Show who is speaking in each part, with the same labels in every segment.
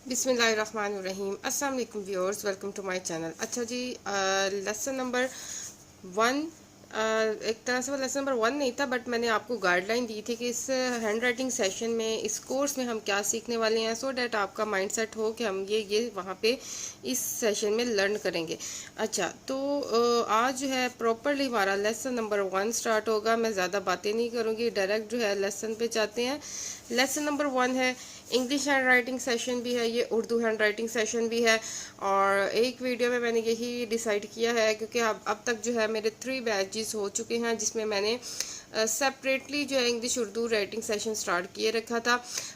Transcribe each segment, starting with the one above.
Speaker 1: बिस्मिल्लाहिर्रहमानिर्रहीम। अस्सलाम वालेकुम viewers, welcome to my channel. अच्छा जी, लेसन नंबर 1, एक तरह से वो लेसन नंबर 1 नहीं था, बट मैंने आपको गाइडलाइन दी थी कि इस हैंड राइटिंग सेशन में, इस कोर्स में हम क्या सीखने वाले हैं, सो डैट आपका माइंड सेट हो कि हम ये वहाँ पे इस सेशन में लर्न करेंगे। अच्छा, तो आज जो है प्रॉपरली हमारा लेसन नंबर 1 स्टार्ट होगा। मैं ज़्यादा बातें नहीं करूँगी, डायरेक्ट जो है लेसन पे जाते हैं। लेसन नंबर 1 है इंग्लिश हैंड राइटिंग सेशन भी है, ये उर्दू हैंड राइटिंग सेशन भी है। और एक वीडियो में मैंने यही डिसाइड किया है, क्योंकि अब तक जो है मेरे 3 बैचेस हो चुके हैं, जिसमें मैंने सेपरेटली जो है English Urdu writing session start किए रखा था।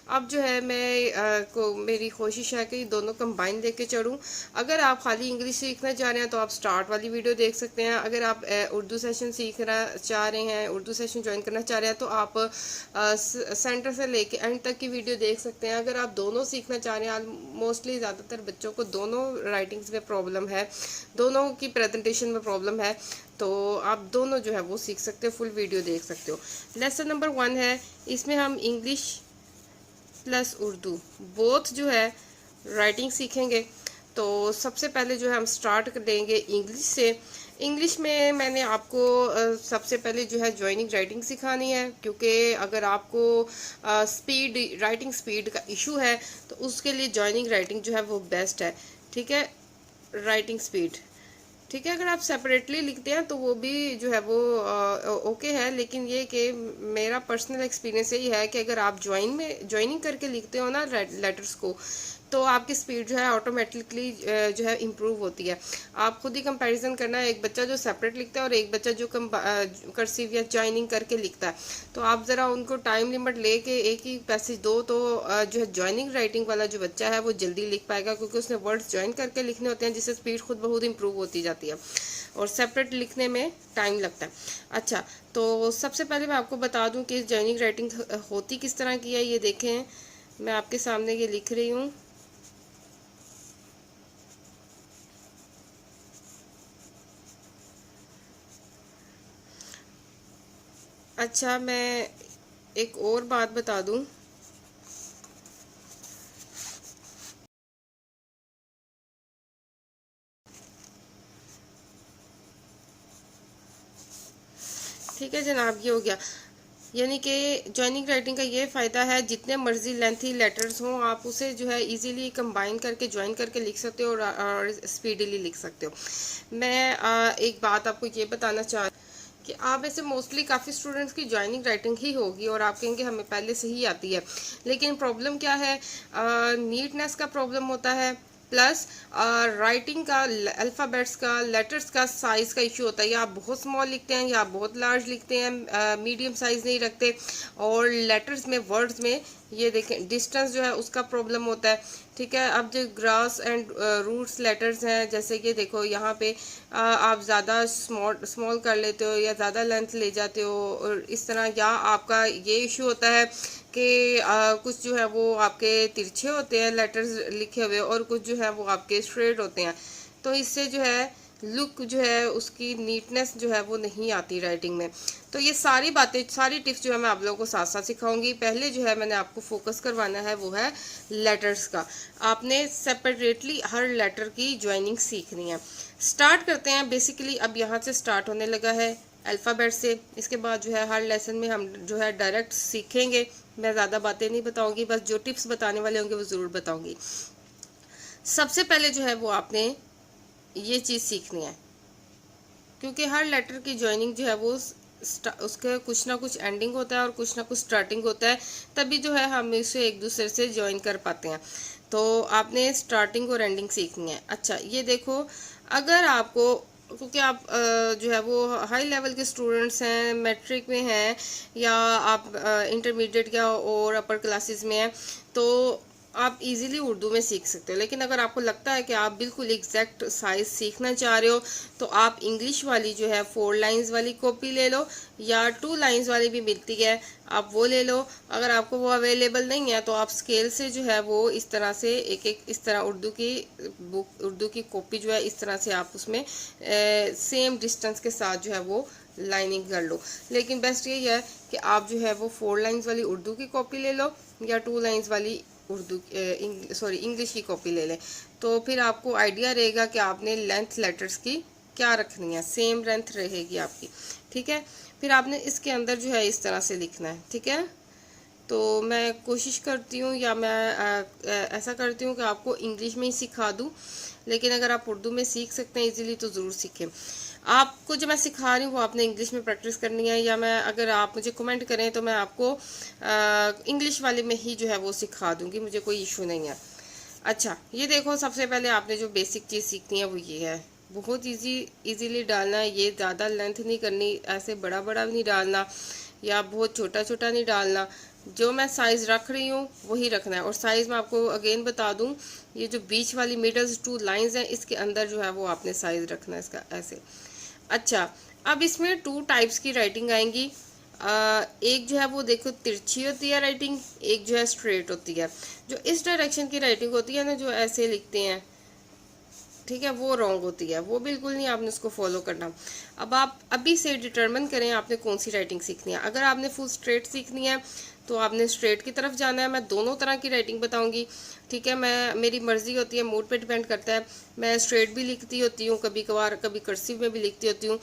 Speaker 1: अब जो है मेरी कोशिश है कि दोनों कंबाइन लेके चलूँ। अगर आप खाली इंग्लिश सीखना चाह रहे हैं तो आप स्टार्ट वाली वीडियो देख सकते हैं। अगर आप उर्दू सेशन सीखना चाह रहे हैं, उर्दू सेशन ज्वाइन करना चाह रहे हैं, तो आप सेंटर से लेके एंड तक की वीडियो देख सकते हैं। अगर आप दोनों सीखना चाह रहे हैं, मोस्टली ज़्यादातर बच्चों को दोनों राइटिंग्स में प्रॉब्लम है, दोनों की प्रेजेंटेशन में प्रॉब्लम है, तो आप दोनों जो है वो सीख सकते हो, फुल वीडियो देख सकते हो। लेसन नंबर 1 है, इसमें हम इंग्लिश प्लस उर्दू बोथ जो है राइटिंग सीखेंगे। तो सबसे पहले जो है हम स्टार्ट कर देंगे इंग्लिश से। इंग्लिश में मैंने आपको सबसे पहले जो है जॉइनिंग राइटिंग सिखानी है, क्योंकि अगर आपको स्पीड राइटिंग स्पीड का इशू है तो उसके लिए जॉइनिंग राइटिंग जो है वो बेस्ट है। ठीक है, राइटिंग स्पीड ठीक है। अगर आप सेपरेटली लिखते हैं तो वो भी जो है वो ओके है, लेकिन ये कि मेरा पर्सनल एक्सपीरियंस यही है कि अगर आप ज्वाइनिंग करके लिखते हो ना लेटर्स को, तो आपकी स्पीड जो है ऑटोमेटिकली जो है इम्प्रूव होती है। आप खुद ही कंपैरिजन करना है, एक बच्चा जो सेपरेट लिखता है और एक बच्चा जो कर्सिव या ज्वाइनिंग करके लिखता है, तो आप ज़रा उनको टाइम लिमिट लेके एक ही पैसेज दो, तो जो है ज्वाइनिंग राइटिंग वाला जो बच्चा है वो जल्दी लिख पाएगा, क्योंकि उसने वर्ड्स ज्वाइन करके लिखने होते हैं, जिससे स्पीड खुद बहुत इम्प्रूव होती जाती है, और सेपरेट लिखने में टाइम लगता है। अच्छा, तो सबसे पहले मैं आपको बता दूं कि ज्वाइनिंग राइटिंग होती किस तरह की है। ये देखें, मैं आपके सामने ये लिख रही हूँ। अच्छा, मैं एक और बात बता दूं, ठीक है जनाब, ये हो गया। यानी कि जॉइनिंग राइटिंग का ये फ़ायदा है, जितने मर्जी लेंथी लेटर्स हों आप उसे जो है इजीली कंबाइन करके ज्वाइन करके लिख सकते हो, और स्पीडीली लिख सकते हो। मैं एक बात आपको ये बताना चाह कि आप ऐसे मोस्टली काफ़ी स्टूडेंट्स की जॉइनिंग राइटिंग ही होगी और आप कहेंगे हमें पहले से ही आती है, लेकिन प्रॉब्लम क्या है, नीटनेस का प्रॉब्लम होता है, प्लस राइटिंग का, अल्फ़ाबेट्स का, लेटर्स का साइज़ का इशू होता है। या आप बहुत स्मॉल लिखते हैं या आप बहुत लार्ज लिखते हैं, मीडियम साइज़ नहीं रखते, और लेटर्स में, वर्ड्स में ये देखें डिस्टेंस जो है उसका प्रॉब्लम होता है। ठीक है, अब जो ग्रास एंड रूट्स लेटर्स हैं, जैसे कि देखो यहाँ पे आप ज़्यादा स्मॉल कर लेते हो या ज़्यादा लेंथ ले जाते हो, और इस तरह, या आपका ये इशू होता है कि कुछ जो है वो आपके तिरछे होते हैं लेटर्स लिखे हुए, और कुछ जो है वो आपके स्ट्रेट होते हैं, तो इससे जो है लुक जो है उसकी नीटनेस जो है वो नहीं आती राइटिंग में। तो ये सारी बातें, सारी टिप्स जो है मैं आप लोगों को साथ साथ सिखाऊंगी। पहले जो है मैंने आपको फोकस करवाना है वो है लेटर्स का। आपने सेपरेटली हर लेटर की ज्वाइनिंग सीखनी है। स्टार्ट करते हैं। बेसिकली अब यहाँ से स्टार्ट होने लगा है अल्फ़ाबेट से। इसके बाद जो है हर लेसन में हम जो है डायरेक्ट सीखेंगे। मैं ज़्यादा बातें नहीं बताऊंगी, बस जो टिप्स बताने वाले होंगे वो ज़रूर बताऊंगी। सबसे पहले जो है वो आपने ये चीज़ सीखनी है, क्योंकि हर लेटर की ज्वाइनिंग जो है वो उसका कुछ ना कुछ एंडिंग होता है और कुछ ना कुछ स्टार्टिंग होता है, तभी जो है हम इसे एक दूसरे से ज्वाइन कर पाते हैं। तो आपने स्टार्टिंग और एंडिंग सीखनी है। अच्छा, ये देखो, अगर आपको, क्योंकि आप जो है वो हाई लेवल के स्टूडेंट्स हैं, मैट्रिक में हैं, या आप इंटरमीडिएट या और अपर क्लासेस में हैं, तो आप इजीली उर्दू में सीख सकते हो। लेकिन अगर आपको लगता है कि आप बिल्कुल एग्जैक्ट साइज सीखना चाह रहे हो, तो आप इंग्लिश वाली जो है 4 लाइंस वाली कॉपी ले लो, या 2 लाइंस वाली भी मिलती है, आप वो ले लो। अगर आपको वो अवेलेबल नहीं है तो आप स्केल से जो है वो इस तरह से एक एक, इस तरह उर्दू की बुक, उर्दू की कॉपी जो है इस तरह से आप उसमें सेम डिस्टेंस के साथ जो है वो लाइनिंग कर लो। लेकिन बेस्ट यही है कि आप जो है वो 4 लाइंस वाली उर्दू की कॉपी ले लो या 2 लाइंस वाली इंग्लिश की कॉपी ले लें, तो फिर आपको आइडिया रहेगा कि आपने लेंथ लेटर्स की क्या रखनी है, सेम लेंथ रहेगी आपकी। ठीक है, फिर आपने इसके अंदर जो है इस तरह से लिखना है। ठीक है, तो मैं कोशिश करती हूँ या मैं ऐसा करती हूँ कि आपको इंग्लिश में ही सिखा दूँ, लेकिन अगर आप उर्दू में सीख सकते हैं इजीली तो ज़रूर सीखें। आपको जो मैं सिखा रही हूँ वो आपने इंग्लिश में प्रैक्टिस करनी है, या मैं अगर आप मुझे कमेंट करें तो मैं आपको इंग्लिश वाले में ही जो है वो सिखा दूँगी, मुझे कोई इशू नहीं है। अच्छा, ये देखो, सबसे पहले आपने जो बेसिक चीज़ सीखनी है वो ये है, बहुत इजीली डालना है। ये ज़्यादा लेंथ नहीं करनी, ऐसे बड़ा बड़ा भी नहीं डालना या बहुत छोटा छोटा नहीं डालना। जो मैं साइज़ रख रही हूँ वही रखना है। और साइज़ मैं आपको अगेन बता दूँ, ये जो बीच वाली मिडल 2 लाइंस हैं इसके अंदर जो है वो आपने साइज़ रखना है इसका, ऐसे। अच्छा, अब इसमें 2 टाइप्स की राइटिंग आएंगी। एक जो है वो देखो तिरछी होती है राइटिंग, एक जो है स्ट्रेट होती है। जो इस डायरेक्शन की राइटिंग होती है ना, जो ऐसे लिखते हैं, ठीक है, वो रॉन्ग होती है, वो बिल्कुल नहीं आपने उसको फॉलो करना। अब आप अभी से डिटरमिन करें आपने कौन सी राइटिंग सीखनी है। अगर आपने फुल स्ट्रेट सीखनी है तो आपने स्ट्रेट की तरफ जाना है। मैं दोनों तरह की राइटिंग बताऊंगी। ठीक है, मेरी मर्जी होती है, मूड पे डिपेंड करता है। मैं स्ट्रेट भी लिखती होती हूँ कभी कभार, कभी कर्सिव में भी लिखती होती हूँ।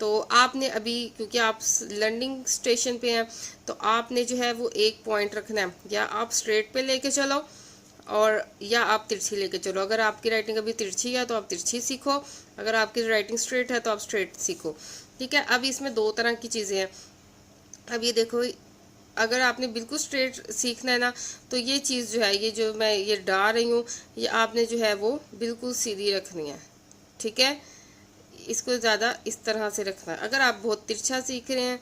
Speaker 1: तो आपने अभी, क्योंकि आप लर्निंग स्टेशन पे हैं, तो आपने जो है वो एक पॉइंट रखना है, या आप स्ट्रेट पे लेके चलो और या आप तिरछी लेके चलो। अगर आपकी राइटिंग अभी तिरछी है तो आप तिरछी सीखो, अगर आपकी राइटिंग स्ट्रेट है तो आप स्ट्रेट सीखो। ठीक है, अब इसमें 2 तरह की चीज़ें हैं। अब ये देखो, अगर आपने बिल्कुल स्ट्रेट सीखना है ना, तो ये चीज़ जो है, ये जो मैं ये डाल रही हूँ, ये आपने जो है वो बिल्कुल सीधी रखनी है। ठीक है, इसको ज़्यादा इस तरह से रखना है। अगर आप बहुत तिरछा सीख रहे हैं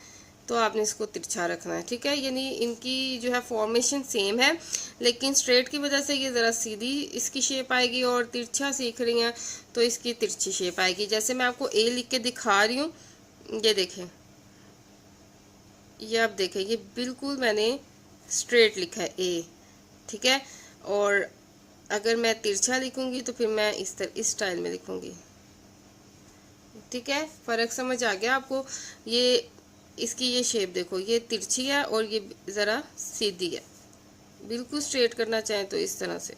Speaker 1: तो आपने इसको तिरछा रखना है। ठीक है, यानी इनकी जो है फॉर्मेशन सेम है, लेकिन स्ट्रेट की वजह से ये ज़रा सीधी इसकी शेप आएगी, और तिरछा सीख रही हैं तो इसकी तिरछी शेप आएगी। जैसे मैं आपको ए लिख के दिखा रही हूँ, ये देखें, ये आप देखें, ये बिल्कुल मैंने स्ट्रेट लिखा है ए। ठीक है, और अगर मैं तिरछा लिखूंगी तो फिर मैं इस स्टाइल में लिखूंगी। ठीक है, फ़र्क समझ आ गया आपको। ये इसकी ये शेप देखो, ये तिरछी है और ये ज़रा सीधी है। बिल्कुल स्ट्रेट करना चाहें तो इस तरह से।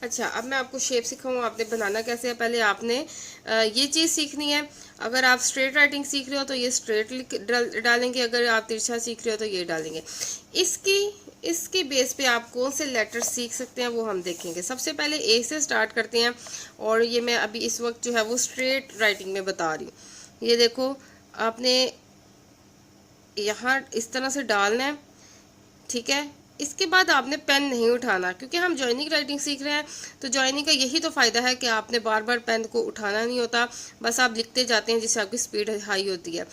Speaker 1: अच्छा, अब मैं आपको शेप सिखाऊँ आपने बनाना कैसे है। पहले आपने ये चीज़ सीखनी है। अगर आप स्ट्रेट राइटिंग सीख रहे हो तो ये स्ट्रेट डालेंगे, अगर आप तिरछा सीख रहे हो तो ये डालेंगे। इसकी बेस पे आप कौन से लेटर्स सीख सकते हैं वो हम देखेंगे। सबसे पहले ए से स्टार्ट करते हैं, और ये मैं अभी इस वक्त जो है वो स्ट्रेट राइटिंग में बता रही हूँ। ये देखो, आपने यहाँ इस तरह से डालना है। ठीक है, इसके बाद आपने पेन नहीं उठाना, क्योंकि हम जॉइनिंग राइटिंग सीख रहे हैं। तो जॉइनिंग का यही तो फ़ायदा है कि आपने बार बार पेन को उठाना नहीं होता, बस आप लिखते जाते हैं जिससे आपकी स्पीड हाई होती है।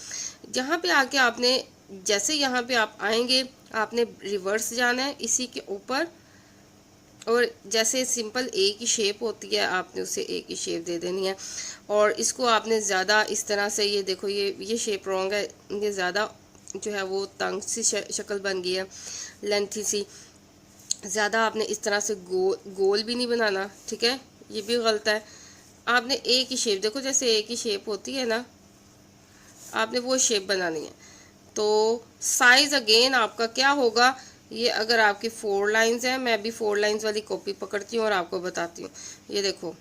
Speaker 1: यहाँ पे आके आपने, जैसे यहाँ पे आप आएंगे, आपने रिवर्स जाना है इसी के ऊपर, और जैसे सिंपल ए की शेप होती है आपने उसे ए की शेप दे देनी है। और इसको आपने ज़्यादा इस तरह से, ये देखो, ये शेप रॉन्ग है, ये ज़्यादा जो है वो तंग सी शक्ल बन गई है, लेंथी सी। ज़्यादा आपने इस तरह से गोल भी नहीं बनाना। ठीक है, ये भी गलत है। आपने ए की शेप देखो, जैसे ए की शेप होती है ना, आपने वो शेप बनानी है। तो साइज़ अगेन आपका क्या होगा, ये अगर आपकी 4 लाइंस हैं, मैं भी 4 लाइंस वाली कॉपी पकड़ती हूँ और आपको बताती हूँ। ये देखो,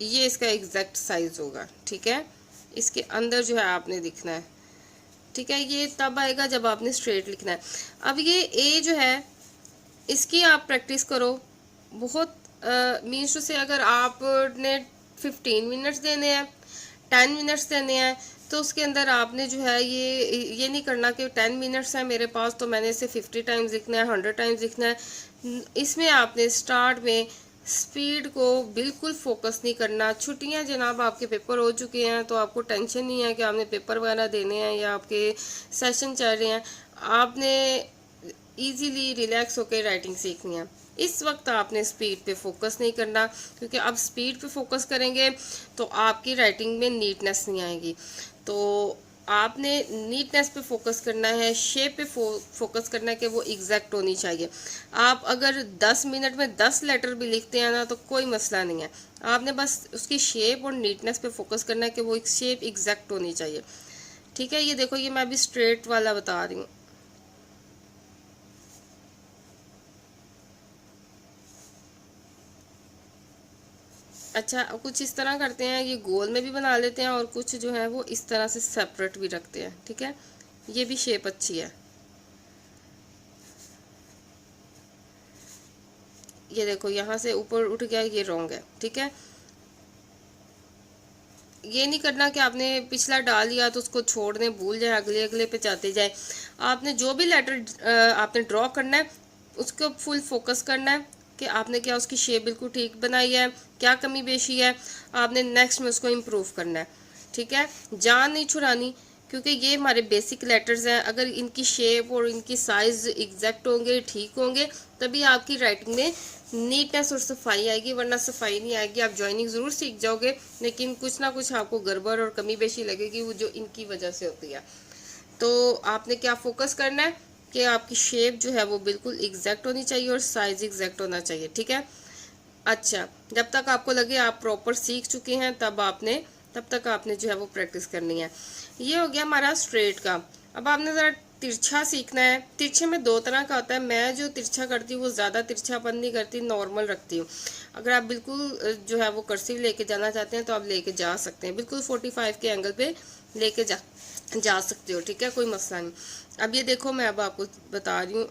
Speaker 1: ये इसका एग्जैक्ट साइज़ होगा। ठीक है, इसके अंदर जो है आपने लिखना है। ठीक है, ये तब आएगा जब आपने स्ट्रेट लिखना है। अब ये ए जो है, इसकी आप प्रैक्टिस करो बहुत। मीन्स से अगर आपने 15 मिनट्स देने हैं, 10 मिनट्स देने हैं, तो उसके अंदर आपने जो है ये नहीं करना कि 10 मिनट्स है मेरे पास तो मैंने इसे 50 टाइम्स लिखना है, 100 टाइम्स लिखना है। इसमें आपने स्टार्ट में स्पीड को बिल्कुल फोकस नहीं करना। छुट्टियां जनाब, आपके पेपर हो चुके हैं तो आपको टेंशन नहीं है कि आपने पेपर वगैरह देने हैं या आपके सेशन चल रहे हैं। आपने इजीली रिलैक्स होकर राइटिंग सीखनी है। इस वक्त आपने स्पीड पे फोकस नहीं करना, क्योंकि अब स्पीड पे फोकस करेंगे तो आपकी राइटिंग में नीटनेस नहीं आएगी। तो आपने नीटनेस पे फोकस करना है, शेप पे फोकस करना है कि वो एग्जैक्ट होनी चाहिए। आप अगर 10 मिनट में 10 लेटर भी लिखते हैं ना तो कोई मसला नहीं है, आपने बस उसकी शेप और नीटनेस पे फोकस करना है कि वो एक शेप एग्जैक्ट होनी चाहिए। ठीक है, ये देखो, ये मैं अभी स्ट्रेट वाला बता रही हूँ। अच्छा, कुछ इस तरह करते हैं, ये गोल में भी बना लेते हैं और कुछ जो है वो इस तरह से सेपरेट भी रखते हैं। ठीक है, ये भी शेप अच्छी है। ये देखो, यहाँ से ऊपर उठ गया, ये रॉन्ग है। ठीक है, ये नहीं करना कि आपने पिछला डाल लिया तो उसको छोड़ दें, भूल जाए, अगले अगले पे जाते जाए। आपने जो भी लेटर आपने ड्रॉ करना है उसको फुल फोकस करना है कि आपने क्या उसकी शेप बिल्कुल ठीक बनाई है, क्या कमी बेशी है, आपने नेक्स्ट में उसको इम्प्रूव करना है। ठीक है, जान नहीं छुड़ानी, क्योंकि ये हमारे बेसिक लेटर्स हैं। अगर इनकी शेप और इनकी साइज एग्जैक्ट होंगे, ठीक होंगे, तभी आपकी राइटिंग में नीटनेस और सफाई आएगी, वरना सफाई नहीं आएगी। आप जॉइनिंग ज़रूर सीख जाओगे, लेकिन कुछ ना कुछ आपको गड़बड़ और कमी बेशी लगेगी, वो जो इनकी वजह से होती है। तो आपने क्या फोकस करना है कि आपकी शेप जो है वो बिल्कुल एग्जैक्ट होनी चाहिए और साइज एग्जैक्ट होना चाहिए। ठीक है, अच्छा, जब तक आपको लगे आप प्रॉपर सीख चुके हैं तब तक आपने जो है वो प्रैक्टिस करनी है। ये हो गया हमारा स्ट्रेट का। अब आपने ज़रा तिरछा सीखना है। तिरछे में दो तरह का होता है। मैं जो तिरछा करती हूँ वो ज़्यादा तिरछापन नहीं करती, नॉर्मल रखती हूँ। अगर आप बिल्कुल जो है वो कर्सिव लेके जाना चाहते हैं तो आप लेके जा सकते हैं, बिल्कुल 45 के एंगल पे लेके जा सकते हो। ठीक है, कोई मसला नहीं। अब ये देखो, मैं अब आपको बता रही हूँ।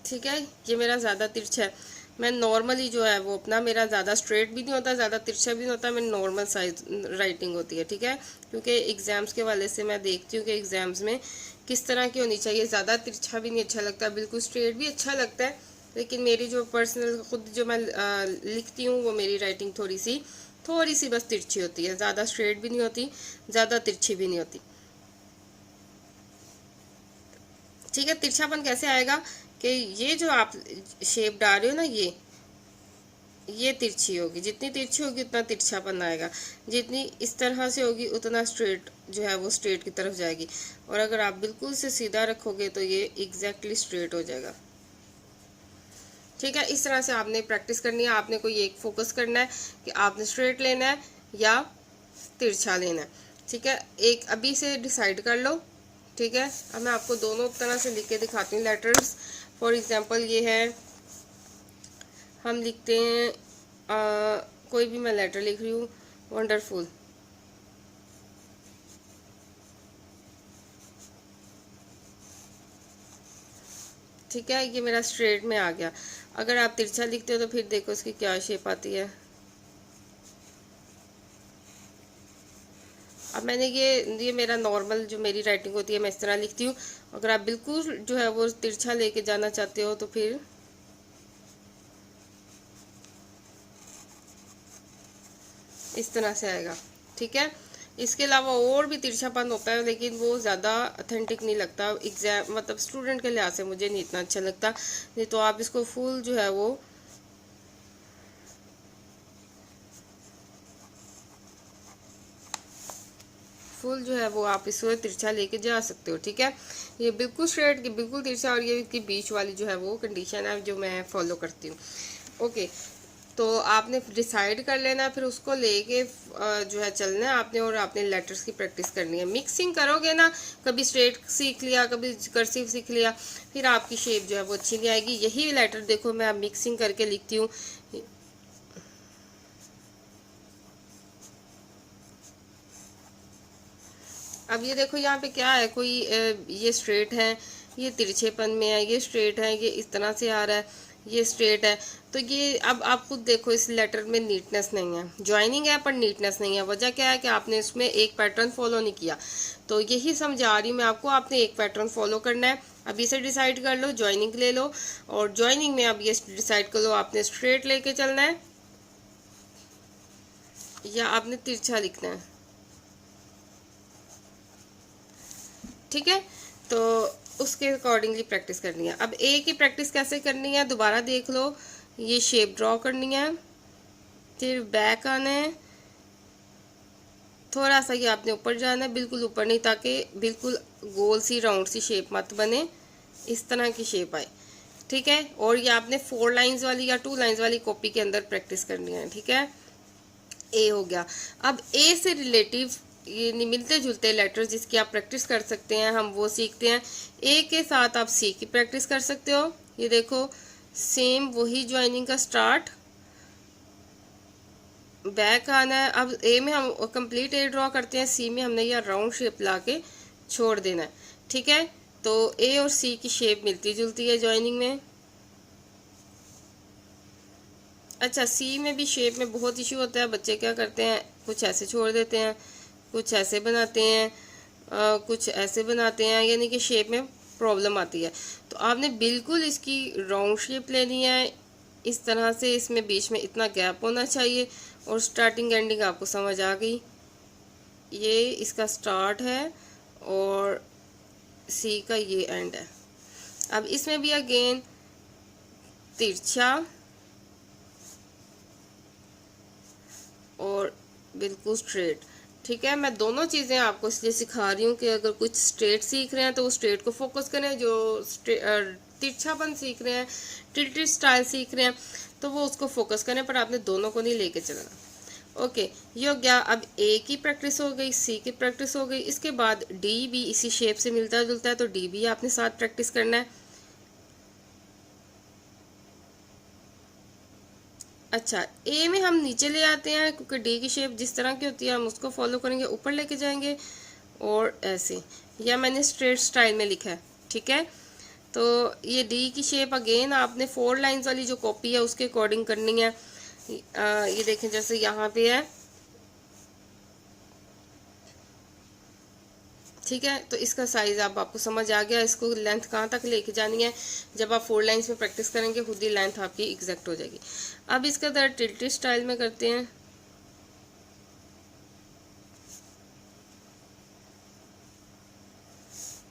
Speaker 1: ठीक है, ये मेरा ज़्यादा तिरछा है। मैं नॉर्मली जो है वो अपना, मेरा ज़्यादा स्ट्रेट भी नहीं होता, ज़्यादा तिरछा भी नहीं होता, मेरी नॉर्मल साइज राइटिंग होती है। ठीक है, क्योंकि एग्ज़ाम्स के वाले से मैं देखती हूँ कि एग्ज़ाम्स में किस तरह की होनी चाहिए। ज़्यादा तिरछा भी नहीं अच्छा लगता, बिल्कुल स्ट्रेट भी अच्छा लगता है, लेकिन मेरी जो पर्सनल खुद जो मैं लिखती हूँ वो मेरी राइटिंग थोड़ी सी बस तिरछी होती है। ज़्यादा स्ट्रेट भी नहीं होती, ज़्यादा तिरछी भी नहीं होती। ठीक है, तिरछापन कैसे आएगा कि ये जो आप शेप डाल रहे हो ना, ये तिरछी होगी। जितनी तिरछी होगी उतना तिरछापन आएगा, जितनी इस तरह से होगी उतना स्ट्रेट जो है वो स्ट्रेट की तरफ जाएगी। और अगर आप बिल्कुल से सीधा रखोगे तो ये एग्जैक्टली स्ट्रेट हो जाएगा। ठीक है, इस तरह से आपने प्रैक्टिस करनी है। आपने कोई एक फोकस करना है कि आपने स्ट्रेट लेना है या तिरछा लेना है। ठीक है, एक अभी से डिसाइड कर लो। ठीक है, अब मैं आपको दोनों तरह से लिख के दिखाती हूँ लेटर्स। फॉर एग्जांपल ये है, हम लिखते हैं कोई भी मैं लेटर लिख रही हूँ, वंडरफुल। ठीक है, ये मेरा स्ट्रेट में आ गया। अगर आप तिरछा लिखते हो तो फिर देखो इसकी क्या शेप आती है। अब मैंने ये मेरा नॉर्मल जो मेरी राइटिंग होती है मैं इस तरह लिखती हूँ। अगर आप बिल्कुल जो है वो तिरछा लेके जाना चाहते हो तो फिर इस तरह से आएगा। ठीक है, इसके अलावा और भी तिरछापन होता है, लेकिन वो ज़्यादा अथेंटिक नहीं लगता। एग्जाम मतलब स्टूडेंट के लिहाज से मुझे नहीं इतना अच्छा लगता। नहीं तो आप इसको फुल जो है वो फुल जो है वो आप इसको तिरछा लेके जा सकते हो। ठीक है, ये बिल्कुल स्ट्रेट की बिल्कुल तिरछा, और ये इसकी बीच वाली जो है वो कंडीशन है जो मैं फॉलो करती हूँ। ओके, तो आपने डिसाइड कर लेना, फिर उसको लेके जो है चलना है आपने, और आपने लेटर्स की प्रैक्टिस करनी है। मिक्सिंग करोगे ना, कभी स्ट्रेट सीख लिया, कभी कर्सिव सीख लिया, फिर आपकी शेप जो है वो अच्छी नहीं आएगी। यही लेटर देखो मैं मिक्सिंग करके लिखती हूँ। अब ये देखो, यहाँ पे क्या है, कोई ये स्ट्रेट है, ये तिरछेपन में है, ये स्ट्रेट है, ये इस तरह से आ रहा है, ये स्ट्रेट है। तो ये अब आप खुद देखो, इस लेटर में नीटनेस नहीं है। ज्वाइनिंग है पर नीटनेस नहीं है। वजह क्या है कि आपने इसमें एक पैटर्न फॉलो नहीं किया। तो यही समझा रही हूँ मैं आपको, आपने एक पैटर्न फॉलो करना है। अब इसे डिसाइड कर लो, ज्वाइनिंग ले लो, और ज्वाइनिंग में अब ये डिसाइड कर लो आपने स्ट्रेट लेके चलना है या आपने तिरछा लिखना है। ठीक है, तो उसके अकॉर्डिंगली प्रैक्टिस करनी है। अब एक ही प्रैक्टिस कैसे करनी है दोबारा देख लो। ये शेप ड्रॉ करनी है, फिर बैक आना है, थोड़ा सा ये आपने ऊपर जाना है, बिल्कुल ऊपर नहीं, ताकि बिल्कुल गोल सी राउंड सी शेप मत बने, इस तरह की शेप आए। ठीक है। और ये आपने 4 लाइंस वाली या 2 लाइंस वाली कॉपी के अंदर प्रैक्टिस करनी है, ठीक है। ए हो गया। अब ए से रिलेटिव ये मिलते जुलते लेटर्स जिसकी आप प्रैक्टिस कर सकते हैं, हम वो सीखते हैं। ए के साथ आप सी की प्रैक्टिस कर सकते हो। ये देखो सेम वही ज्वाइनिंग का स्टार्ट, बैक आना है। अब ए में हम कंप्लीट ए ड्रॉ करते हैं, सी में हमने यह राउंड शेप ला के छोड़ देना है, ठीक है। तो ए और सी की शेप मिलती जुलती है ज्वाइनिंग में। अच्छा, सी में भी शेप में बहुत इशू होता है। बच्चे क्या करते हैं, कुछ ऐसे छोड़ देते हैं, कुछ ऐसे बनाते हैं, कुछ ऐसे बनाते हैं, यानी कि शेप में प्रॉब्लम आती है। तो आपने बिल्कुल इसकी राउंड शेप लेनी है इस तरह से। इसमें बीच में इतना गैप होना चाहिए और स्टार्टिंग एंडिंग आपको समझ आ गई। ये इसका स्टार्ट है और सी का ये एंड है। अब इसमें भी अगेन तिरछा और बिल्कुल स्ट्रेट, ठीक है। मैं दोनों चीज़ें आपको इसलिए सिखा रही हूँ कि अगर कुछ स्ट्रेट सीख रहे हैं तो वो स्ट्रेट को फोकस करें, जो तिरछापन सीख रहे हैं, टिल्टेड स्टाइल सीख रहे हैं तो वो उसको फोकस करें, पर आपने दोनों को नहीं लेके चलना। ओके, ये हो गया। अब ए की प्रैक्टिस हो गई, सी की प्रैक्टिस हो गई। इसके बाद डी भी इसी शेप से मिलता जुलता है, तो डी भी आपने साथ प्रैक्टिस करना है। अच्छा, ए में हम नीचे ले आते हैं क्योंकि डी की शेप जिस तरह की होती है हम उसको फॉलो करेंगे, ऊपर लेके जाएंगे और ऐसे, या मैंने स्ट्रेट स्टाइल में लिखा है, ठीक है। तो ये डी की शेप अगेन आपने 4 लाइंस वाली जो कॉपी है उसके अकॉर्डिंग करनी है। ये देखें जैसे यहाँ पे है, ठीक है। तो इसका साइज अब आपको समझ आ गया, इसको लेंथ कहाँ तक लेके जानी है। जब आप 4 लाइंस में प्रैक्टिस करेंगे खुद ही लेंथ आपकी एग्जैक्ट हो जाएगी। अब इसका दर टिल्टेड स्टाइल में करते हैं।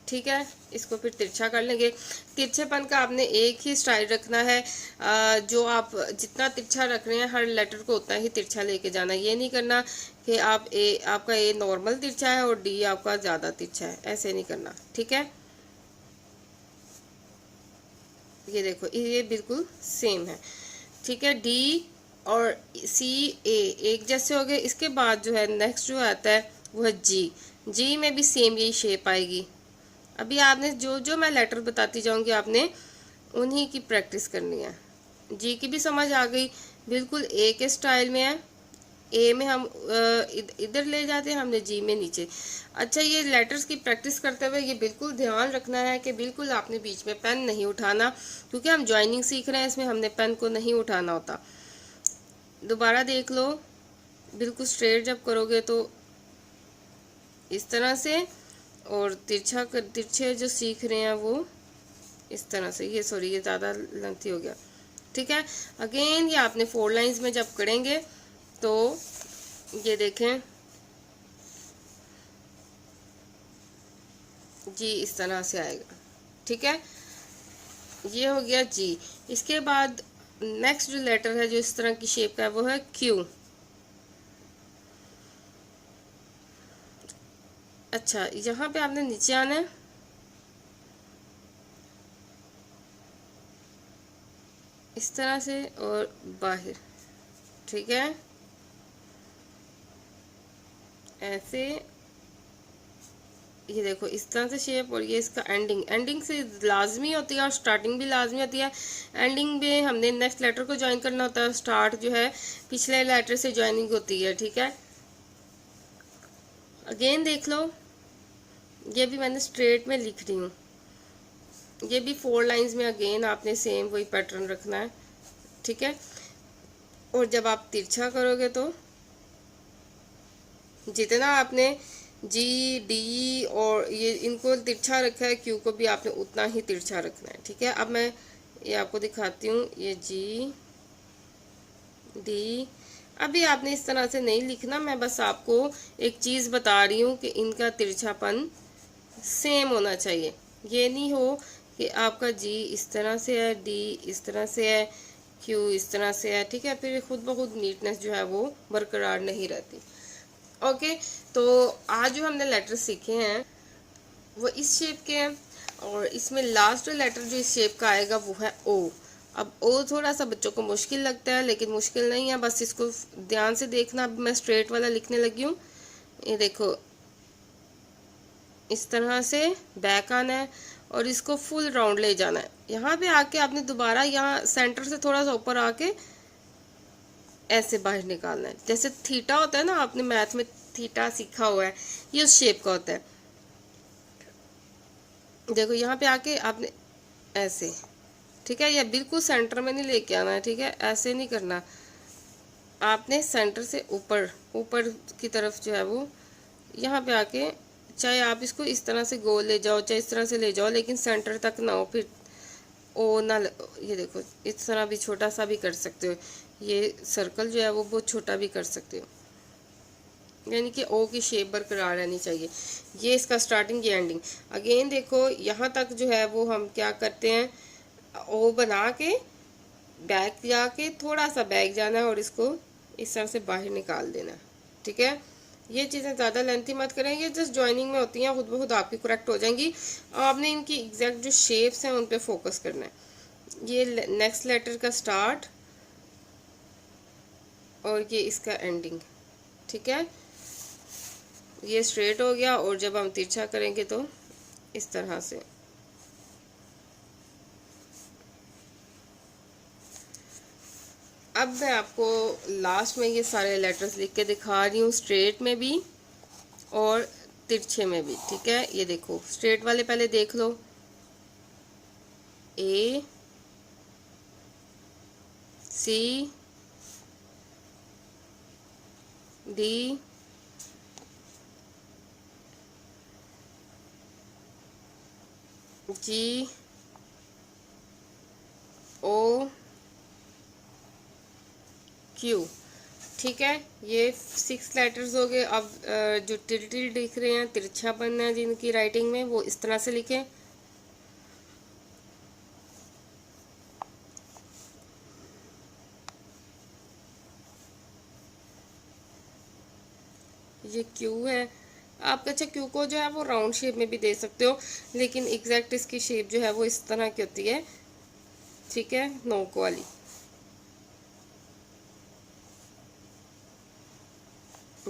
Speaker 1: ठीक है, इसको फिर तिरछा कर लेंगे। तिरछेपन का आपने एक ही स्टाइल रखना है, जो आप जितना तिरछा रख रहे हैं हर लेटर को उतना ही तिरछा लेके जाना। ये नहीं करना कि आपका ए नॉर्मल तिरछा है और डी आपका ज़्यादा तिरछा है, ऐसे नहीं करना, ठीक है। ये देखो ये बिल्कुल सेम है, ठीक है। डी और सी ए एक जैसे हो गए। इसके बाद जो है नेक्स्ट जो आता है वो है जी। जी में भी सेम यही शेप आएगी। अभी आपने जो जो मैं लेटर बताती जाऊंगी आपने उन्हीं की प्रैक्टिस करनी है। जी की भी समझ आ गई, बिल्कुल ए के स्टाइल में है। ए में हम इधर ले जाते हैं, हमने जी में नीचे। अच्छा, ये लेटर्स की प्रैक्टिस करते हुए ये बिल्कुल ध्यान रखना है कि बिल्कुल आपने बीच में पेन नहीं उठाना, क्योंकि हम ज्वाइनिंग सीख रहे हैं, इसमें हमने पेन को नहीं उठाना होता। दोबारा देख लो, बिल्कुल स्ट्रेट जब करोगे तो इस तरह से, और तिरछे जो सीख रहे हैं वो इस तरह से। ये सॉरी, ये ज़्यादा लेंथी हो गया, ठीक है। अगेन ये आपने 4 लाइंस में जब करेंगे तो ये देखें जी इस तरह से आएगा, ठीक है। ये हो गया जी। इसके बाद नेक्स्ट जो लेटर है जो इस तरह की शेप का है वो है क्यू। अच्छा, यहाँ पे आपने नीचे आना है, इस तरह से और बाहर, ठीक है, ऐसे। ये देखो इस तरह से शेप, और ये इसका एंडिंग से लाजमी होती है और स्टार्टिंग भी लाजमी होती है। एंडिंग में हमने नेक्स्ट लेटर को ज्वाइन करना होता है, स्टार्ट जो है पिछले लेटर से ज्वाइनिंग होती है, ठीक है। अगेन देख लो, ये भी मैंने स्ट्रेट में लिख रही हूँ। ये भी 4 लाइंस में अगेन आपने सेम वही पैटर्न रखना है, ठीक है। और जब आप तिरछा करोगे तो जितना आपने जी डी और ये इनको तिरछा रखा है, क्यू को भी आपने उतना ही तिरछा रखना है, ठीक है। अब मैं ये आपको दिखाती हूँ, ये जी डी। अभी आपने इस तरह से नहीं लिखना, मैं बस आपको एक चीज़ बता रही हूँ कि इनका तिरछापन सेम होना चाहिए। ये नहीं हो कि आपका जी इस तरह से है, डी इस तरह से है, क्यू इस तरह से है, ठीक है। फिर खुद ब खुद नीटनेस जो है वो बरकरार नहीं रहती। ओके, तो आज जो हमने लेटर सीखे हैं वो इस शेप के हैं। और इसमें लास्ट लेटर जो इस शेप का आएगा वो है ओ। अब ओ थोड़ा सा बच्चों को मुश्किल लगता है, लेकिन मुश्किल नहीं है, बस इसको ध्यान से देखना। अब मैं स्ट्रेट वाला लिखने लगी हूँ। ये देखो, इस तरह से बैक आना है और इसको फुल राउंड ले जाना है। यहाँ पे आके आपने दोबारा यहाँ सेंटर से थोड़ा सा ऊपर आके ऐसे बाहर निकालना है। जैसे थीटा होता है ना, आपने मैथ में थीटा सीखा हुआ है, ये उस शेप का होता है। देखो यहाँ पे आके आपने ऐसे, ठीक है, या बिल्कुल सेंटर में नहीं लेके आना है, ठीक है, ऐसे नहीं करना। आपने सेंटर से ऊपर ऊपर की तरफ जो है वो यहाँ पे आके, चाहे आप इसको इस तरह से गोल ले जाओ, चाहे इस तरह से ले जाओ, लेकिन सेंटर तक ना हो, फिर ओ ना। ये देखो, इस तरह भी छोटा सा भी कर सकते हो, ये सर्कल जो है वो बहुत छोटा भी कर सकते हो, यानी कि ओ की शेप बरकरार रहनी चाहिए। ये इसका स्टार्टिंग, ये एंडिंग। अगेन देखो, यहाँ तक जो है वो हम क्या करते हैं, ओ बना के बैक जाके थोड़ा सा बैक जाना है और इसको इस तरह से बाहर निकाल देना है, ठीक है। ये चीज़ें ज़्यादा लेंथी मत करेंगे, जस्ट ज्वाइनिंग में होती हैं, खुद ब खुद आपकी करेक्ट हो जाएंगी। और आपने इनकी एग्जैक्ट जो शेप्स हैं उन पे फोकस करना है। ये नेक्स्ट लेटर का स्टार्ट और ये इसका एंडिंग, ठीक है। ये स्ट्रेट हो गया, और जब हम तिरछा करेंगे तो इस तरह से। अब मैं आपको लास्ट में ये सारे लेटर्स लिख के दिखा रही हूँ, स्ट्रेट में भी और तिरछे में भी, ठीक है। ये देखो, स्ट्रेट वाले पहले देख लो, ए C D G O Q, ठीक है। ये 6 लेटर्स हो गए। अब जो टिल दिख रहे हैं, तिरछा बनना है जिनकी राइटिंग में, वो इस तरह से लिखें। ये क्यू है। आप अच्छा क्यू को जो है वो राउंड शेप में भी दे सकते हो, लेकिन एग्जैक्ट इसकी शेप जो है वो इस तरह की होती है, ठीक है, नोक वाली।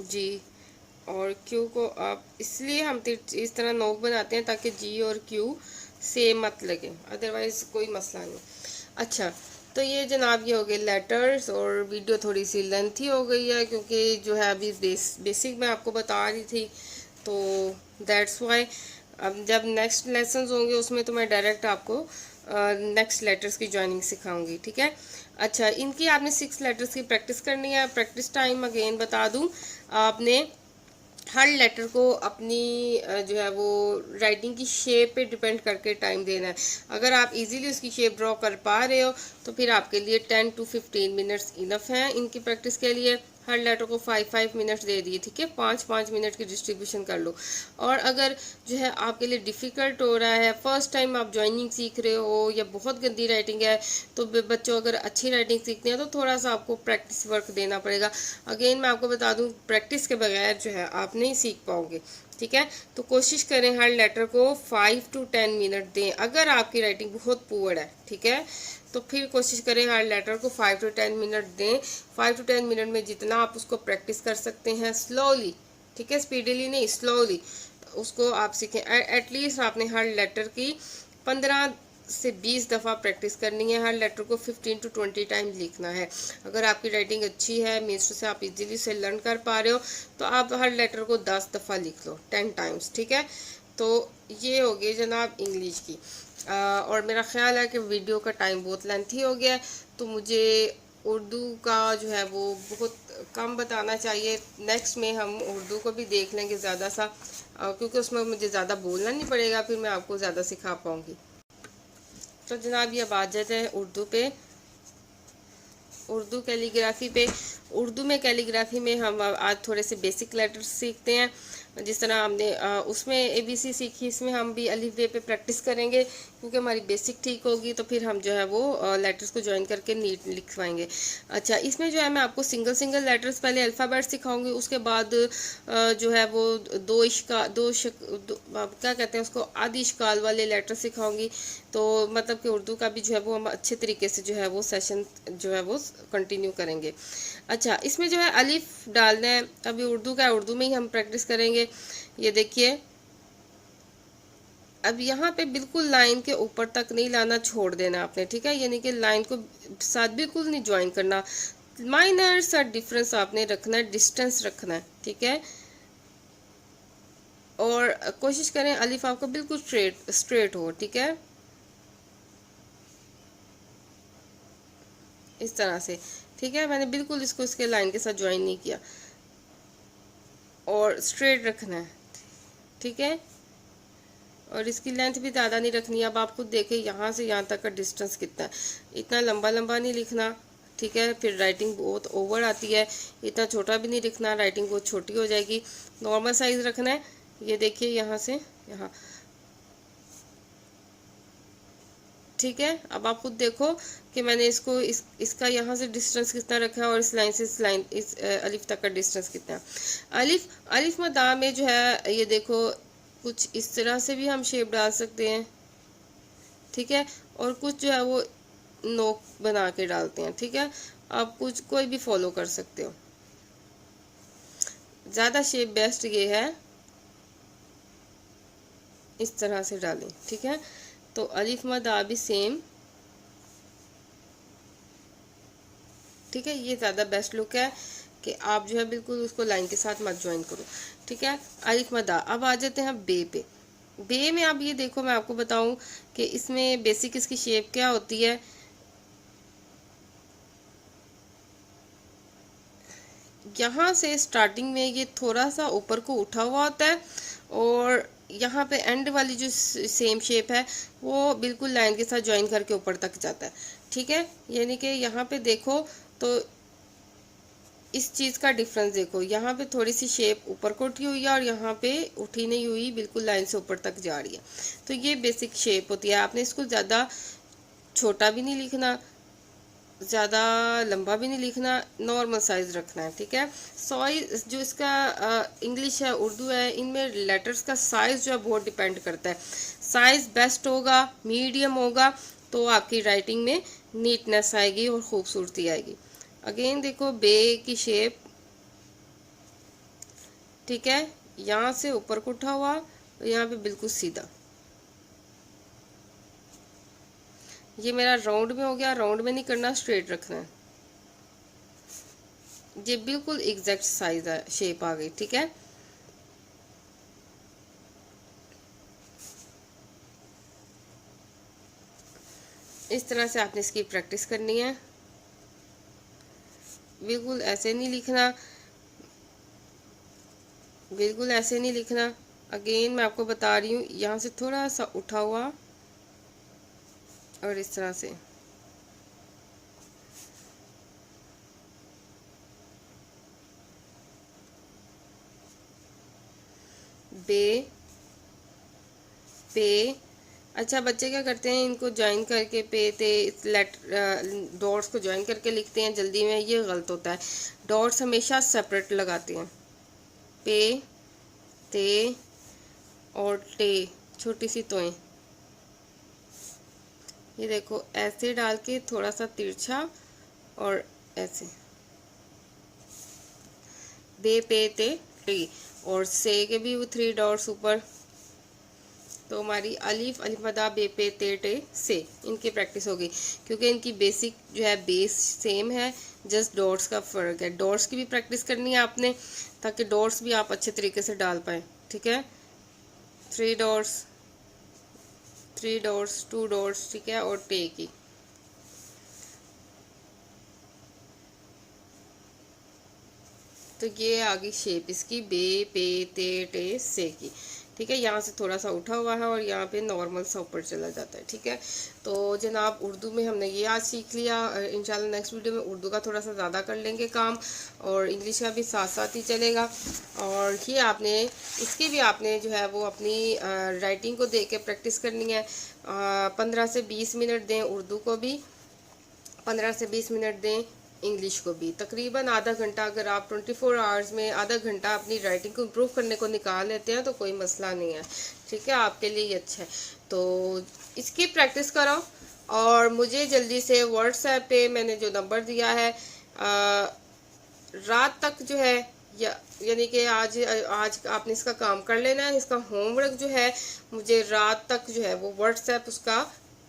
Speaker 1: जी और क्यू को आप इसलिए हम इस तरह नोक बनाते हैं ताकि जी और क्यू सेम मत लगे, अदरवाइज कोई मसला नहीं। अच्छा, तो ये जनाब ये हो गए लेटर्स, और वीडियो थोड़ी सी लेंथी हो गई है क्योंकि जो है अभी बेसिक मैं आपको बता रही थी, तो दैट्स वाई। अब जब नेक्स्ट लेसन्स होंगे उसमें तो मैं डायरेक्ट आपको नेक्स्ट लेटर्स की ज्वाइनिंग सिखाऊंगी, ठीक है। अच्छा, इनकी आपने 6 लेटर्स की प्रैक्टिस करनी है। प्रैक्टिस टाइम अगेन बता दूं, आपने हर लेटर को अपनी जो है वो राइटिंग की शेप पे डिपेंड करके टाइम देना है। अगर आप इजीली उसकी शेप ड्रॉ कर पा रहे हो तो फिर आपके लिए 10 to 15 मिनट्स इनफ हैं इनकी प्रैक्टिस के लिए। हर लेटर को 5-5 मिनट्स दे दिए, ठीक है, 5-5 मिनट की डिस्ट्रीब्यूशन कर लो। और अगर जो है आपके लिए डिफ़िकल्ट हो रहा है, फर्स्ट टाइम आप ज्वाइनिंग सीख रहे हो या बहुत गंदी राइटिंग है, तो बच्चों अगर अच्छी राइटिंग सीखनी है तो थोड़ा सा आपको प्रैक्टिस वर्क देना पड़ेगा। अगेन मैं आपको बता दूं, प्रैक्टिस के बगैर जो है आप नहीं सीख पाओगे, ठीक है। तो कोशिश करें हर लेटर को 5 to 10 मिनट दें। अगर आपकी राइटिंग बहुत पुअर है, ठीक है, तो फिर कोशिश करें हर लेटर को 5 to 10 मिनट दें। 5 to 10 मिनट में जितना आप उसको प्रैक्टिस कर सकते हैं स्लोली, ठीक है, स्पीडली नहीं, स्लोली उसको आप सीखें। एटलीस्ट आपने हर लेटर की 15 से 20 दफ़ा प्रैक्टिस करनी है। हर लेटर को 15 to 20 टाइम लिखना है। अगर आपकी राइटिंग अच्छी है, मीन्स से आप इजीली से लर्न कर पा रहे हो, तो आप हर लेटर को 10 दफ़ा लिख लो, 10 टाइम्स, ठीक है। तो ये हो गई जनाब इंग्लिश की। और मेरा ख्याल है कि वीडियो का टाइम बहुत लेंथी हो गया है, तो मुझे उर्दू का जो है वो बहुत कम बताना चाहिए। नेक्स्ट में हम उर्दू को भी देख लेंगे ज़्यादा सा, क्योंकि उसमें मुझे ज़्यादा बोलना नहीं पड़ेगा, फिर मैं आपको ज़्यादा सिखा पाऊँगी। तो जनाब ये बात जाते हैं उर्दू पे, उर्दू कैलीग्राफी पे। उर्दू में कैलीग्राफी में हम आज थोड़े से बेसिक लेटर्स सीखते हैं। जिस तरह हमने उसमें ABC सीखी, इसमें हम भी अलिफ बे पे प्रैक्टिस करेंगे, क्योंकि हमारी बेसिक ठीक होगी तो फिर हम जो है वो लेटर्स को ज्वाइन करके नीट लिख पाएंगे। अच्छा, इसमें जो है मैं आपको सिंगल सिंगल लेटर्स पहले अल्फ़ाबेट सिखाऊंगी, उसके बाद जो है वो क्या कहते हैं उसको, आदि इश्काल वाले लेटर सिखाऊंगी। तो मतलब कि उर्दू का भी जो है वो हम अच्छे तरीके से जो है वो सेशन जो है वो कंटिन्यू करेंगे। अच्छा, इसमें जो है अलिफ डालना है, अभी उर्दू का उर्दू में ही हम प्रैक्टिस करेंगे। ये देखिए, अब यहाँ पे बिल्कुल लाइन के ऊपर तक नहीं लाना, छोड़ देना आपने, ठीक है, यानी कि लाइन को साथ बिल्कुल नहीं ज्वाइन करना, माइनर सा डिफरेंस आपने रखना है, डिस्टेंस रखना है, ठीक है। और कोशिश करें अलिफ आपका बिल्कुल स्ट्रेट स्ट्रेट हो, ठीक है, इस तरह से, ठीक है। मैंने बिल्कुल इसको इसके लाइन के साथ ज्वाइन नहीं किया, और स्ट्रेट रखना है, ठीक है। और इसकी लेंथ भी ज़्यादा नहीं रखनी है। अब आप खुद देखें यहाँ से यहाँ तक का डिस्टेंस कितना है, इतना लंबा लंबा नहीं लिखना, ठीक है, फिर राइटिंग बहुत ओवर आती है। इतना छोटा भी नहीं लिखना, राइटिंग बहुत छोटी हो जाएगी, नॉर्मल साइज़ रखना है। ये देखिए यहाँ से यहाँ, ठीक है। अब आप खुद देखो कि मैंने इसको इसका यहाँ से डिस्टेंस कितना रखा है, और इस लाइन से इस लाइन इस अलिफ तक का डिस्टेंस कितना है। अलिफ अलिफ मदा में जो है ये देखो, कुछ इस तरह से भी हम शेप डाल सकते हैं, ठीक है, और कुछ जो है वो नोक बना के डालते हैं, ठीक है। आप कुछ कोई भी फॉलो कर सकते हो, ज़्यादा शेप बेस्ट ये है, इस तरह से डालें, ठीक है। तो अलिफ मद आ भी सेम, ठीक है, ये ज़्यादा बेस्ट लुक है कि आप जो है बिल्कुल उसको लाइन के साथ मत ज्वाइन करो, ठीक है। अलिफ मद आ। अब आ जाते हैं बे पे। बे में आप ये देखो, मैं आपको बताऊं कि इसमें बेसिक इसकी शेप क्या होती है। यहाँ से स्टार्टिंग में ये थोड़ा सा ऊपर को उठा हुआ होता है, और यहाँ पे एंड वाली जो सेम शेप है वो बिल्कुल लाइन के साथ ज्वाइन करके ऊपर तक जाता है, ठीक है। यानी कि यहाँ पे देखो तो इस चीज़ का डिफरेंस देखो, यहाँ पे थोड़ी सी शेप ऊपर को उठी हुई है, और यहाँ पे उठी नहीं हुई, बिल्कुल लाइन से ऊपर तक जा रही है। तो ये बेसिक शेप होती है। आपने इसको ज़्यादा छोटा भी नहीं लिखना, ज़्यादा लंबा भी नहीं लिखना, नॉर्मल साइज़ रखना है, ठीक है। साइज जो इसका इंग्लिश है, उर्दू है, इनमें लेटर्स का साइज़ जो है बहुत डिपेंड करता है। साइज़ बेस्ट होगा, मीडियम होगा, तो आपकी राइटिंग में नीटनेस आएगी और खूबसूरती आएगी। अगेन देखो बे की शेप, ठीक है, यहाँ से ऊपर को उठा हुआ, यहाँ पे बिल्कुल सीधा। ये मेरा राउंड में हो गया, राउंड में नहीं करना, स्ट्रेट रखना है। ये बिल्कुल एग्जैक्ट साइज है, शेप आ गई, ठीक है। इस तरह से आपने इसकी प्रैक्टिस करनी है, बिल्कुल ऐसे नहीं लिखना, बिल्कुल ऐसे नहीं लिखना। अगेन मैं आपको बता रही हूँ, यहाँ से थोड़ा सा उठा हुआ, और इस तरह से। बे पे। अच्छा, बच्चे क्या करते हैं, इनको ज्वाइन करके पे ते डॉट्स को ज्वाइन करके लिखते हैं जल्दी में, ये गलत होता है। डॉट्स हमेशा सेपरेट लगाते हैं, पे ते और टे, छोटी सी तोएं। ये देखो ऐसे डाल के थोड़ा सा तिरछा, और ऐसे बे पे ते टे, और से के भी वो 3 डॉट्स ऊपर। तो हमारी अलिफ अलिफ मदा बे पे ते टे से, इनकी प्रैक्टिस होगी, क्योंकि इनकी बेसिक जो है बेस सेम है, जस्ट डॉट्स का फ़र्क है। डॉट्स की भी प्रैक्टिस करनी है आपने, ताकि डॉट्स भी आप अच्छे तरीके से डाल पाएँ, ठीक है। 3 डॉट्स, 3 डॉट्स, 2 डॉट्स, ठीक है, और टे की। तो ये आ गई शेप इसकी बे पे ते टे से की। ठीक है, यहाँ से थोड़ा सा उठा हुआ है और यहाँ पे नॉर्मल सा ऊपर चला जाता है। ठीक है, तो जनाब उर्दू में हमने ये आज सीख लिया। इंशाल्लाह नेक्स्ट वीडियो में उर्दू का थोड़ा सा ज़्यादा कर लेंगे काम, और इंग्लिश का भी साथ साथ ही चलेगा। और ये आपने इसकी भी आपने जो है वो अपनी राइटिंग को देख के प्रैक्टिस करनी है। 15 से 20 मिनट दें उर्दू को भी, 15 से 20 मिनट दें इंग्लिश को भी। तकरीबन आधा घंटा अगर आप 24 आवर्स में आधा घंटा अपनी राइटिंग को इम्प्रूव करने को निकाल लेते हैं तो कोई मसला नहीं है। ठीक है, आपके लिए ये अच्छा है। तो इसकी प्रैक्टिस करो, और मुझे जल्दी से व्हाट्सएप पे मैंने जो नंबर दिया है रात तक जो है, यानी कि आज आज आपने इसका काम कर लेना है। इसका होमवर्क जो है मुझे रात तक जो है वो व्हाट्सएप उसका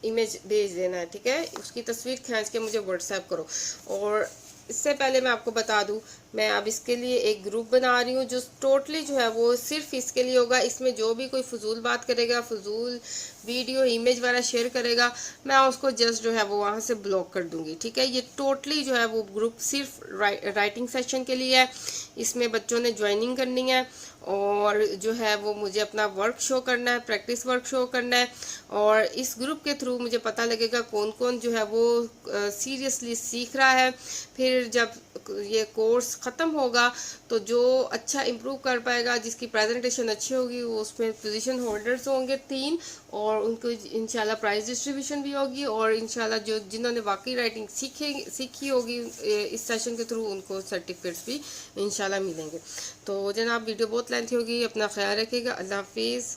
Speaker 1: इमेज भेज देना है। ठीक है, उसकी तस्वीर खींच के मुझे व्हाट्सएप करो। और इससे पहले मैं आपको बता दूं, मैं अब इसके लिए एक ग्रुप बना रही हूँ जो टोटली जो है वो सिर्फ इसके लिए होगा। इसमें जो भी कोई फजूल बात करेगा, फजूल वीडियो इमेज वगैरह शेयर करेगा, मैं उसको जस्ट जो है वो वहाँ से ब्लॉक कर दूंगी। ठीक है, ये टोटली जो है वो ग्रुप सिर्फ राइटिंग सेशन के लिए है। इसमें बच्चों ने ज्वाइनिंग करनी है, और जो है वो मुझे अपना वर्क शो करना है, प्रैक्टिस वर्क शो करना है। और इस ग्रुप के थ्रू मुझे पता लगेगा कौन कौन जो है वो सीरियसली सीख रहा है। फिर जब ये कोर्स ख़त्म होगा तो जो अच्छा इम्प्रूव कर पाएगा, जिसकी प्रेजेंटेशन अच्छी होगी, वो उसमें पोजीशन होल्डर्स होंगे 3, और उनको इंशाल्लाह प्राइज डिस्ट्रीब्यूशन भी होगी। और इंशाल्लाह जो जिन्होंने वाकई राइटिंग सीखी होगी इस सेशन के थ्रू, उनको सर्टिफिकेट्स भी इंशाल्लाह मिलेंगे। तो जनाब वीडियो बहुत लेंथी होगी, अपना ख्याल रखिएगा। अल्लाह हाफिज़।